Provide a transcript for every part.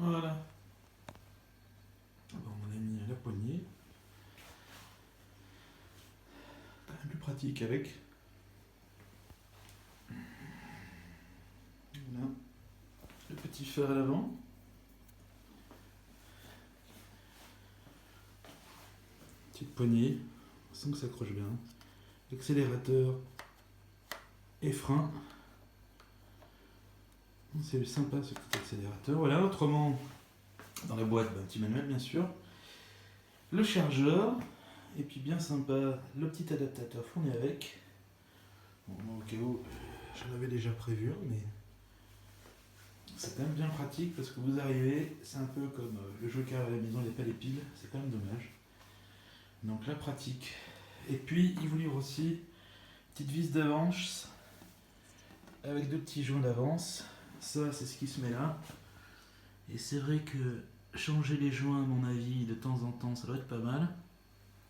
Voilà. Bon, on a mis la poignée. Quand même plus pratique avec. Voilà. Le petit fer à l'avant. Petite poignée. On sent que ça accroche bien. Accélérateur et frein. C'est sympa ce petit accélérateur. Voilà, autrement, dans la boîte, un petit manuel bien sûr. Le chargeur. Et puis bien sympa, le petit adaptateur fourni avec. Bon, au cas où, j'en avais déjà prévu, mais c'est quand même bien pratique parce que vous arrivez, c'est un peu comme le joker à la maison, il n'y a pas les piles, c'est quand même dommage. Donc la pratique. Et puis il vous livre aussi petite vis d'avance avec deux petits joints d'avance. Ça c'est ce qui se met là. Et c'est vrai que changer les joints, à mon avis, de temps en temps, ça doit être pas mal.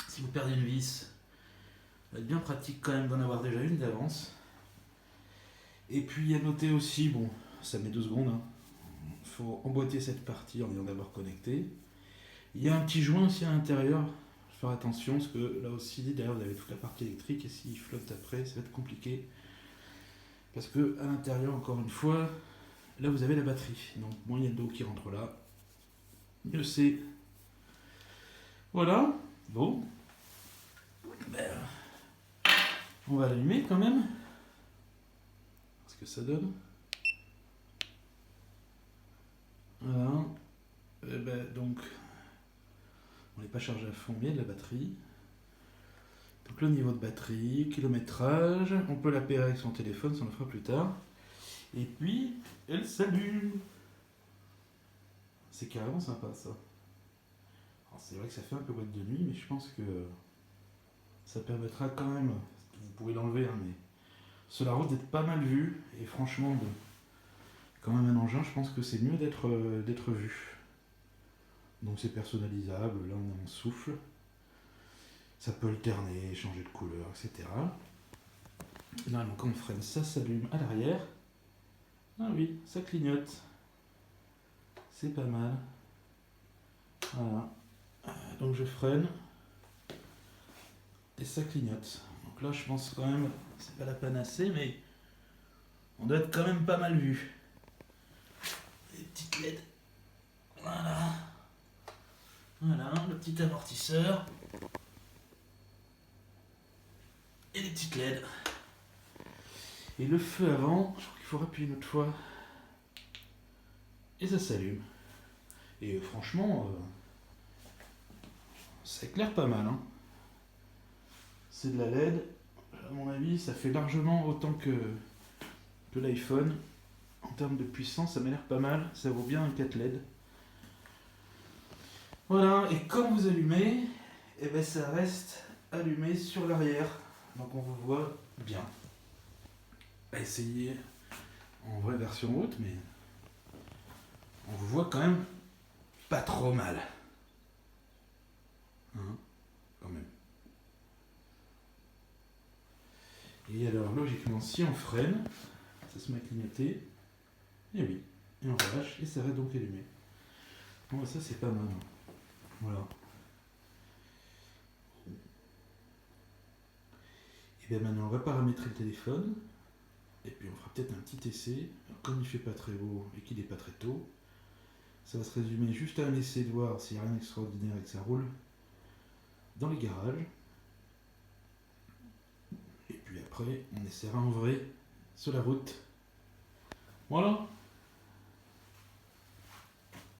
Si vous perdez une vis, ça va être bien pratique quand même d'en avoir déjà une d'avance. Et puis à noter aussi, bon, ça met 2 secondes, hein. Il faut emboîter cette partie en ayant d'abord connecté. Il y a un petit joint aussi à l'intérieur, faire attention parce que là aussi, derrière vous avez toute la partie électrique et s'il flotte après, ça va être compliqué. Parce que à l'intérieur, encore une fois, là vous avez la batterie. Donc moins il y a de l'eau qui rentre là, mieux c'est. Voilà, bon. Ben, on va l'allumer quand même. Ce que ça donne. Voilà. Et ben, donc, on n'est pas chargé à fond, mais il y a de la batterie. Donc le niveau de batterie, kilométrage, on peut la pairer avec son téléphone, ça on le fera plus tard. Et puis, elle s'allume. C'est carrément sympa ça. Alors c'est vrai que ça fait un peu boîte de nuit, mais je pense que ça permettra quand même, vous pouvez l'enlever, hein, mais sur la route d'être pas mal vu, et franchement, bon, quand même un engin, je pense que c'est mieux d'être vu. Donc c'est personnalisable, là on est en souffle, ça peut alterner, changer de couleur, etc. Là donc quand on freine, ça s'allume à l'arrière. Ah oui, ça clignote. C'est pas mal. Voilà. Donc je freine. Et ça clignote. Donc là je pense quand même, c'est pas la panacée, mais on doit être quand même pas mal vu. Les petites LED. Voilà. Voilà, le petit amortisseur. Et les petites LED. Et le feu avant, je crois qu'il faut appuyer une autre fois. Et ça s'allume. Et franchement, ça éclaire pas mal. Hein. C'est de la LED. À mon avis, ça fait largement autant que l'iPhone. En termes de puissance, ça m'a l'air pas mal. Ça vaut bien un 4 LED. Voilà, et quand vous allumez, eh ben ça reste allumé sur l'arrière. Donc on vous voit bien. À essayer en vraie version haute, mais on vous voit quand même pas trop mal. Hein, quand même. Et alors, logiquement, si on freine, ça se met à clignoter. Et oui, et on relâche, et ça reste donc allumé. Bon, ça c'est pas mal. Voilà. Et bien maintenant, on va paramétrer le téléphone. Et puis on fera peut-être un petit essai. Alors, comme il fait pas très beau et qu'il n'est pas très tôt, ça va se résumer juste à un essai de voir s'il n'y a rien d'extraordinaire et que ça roule dans les garages. Et puis après, on essaiera en vrai sur la route. Voilà.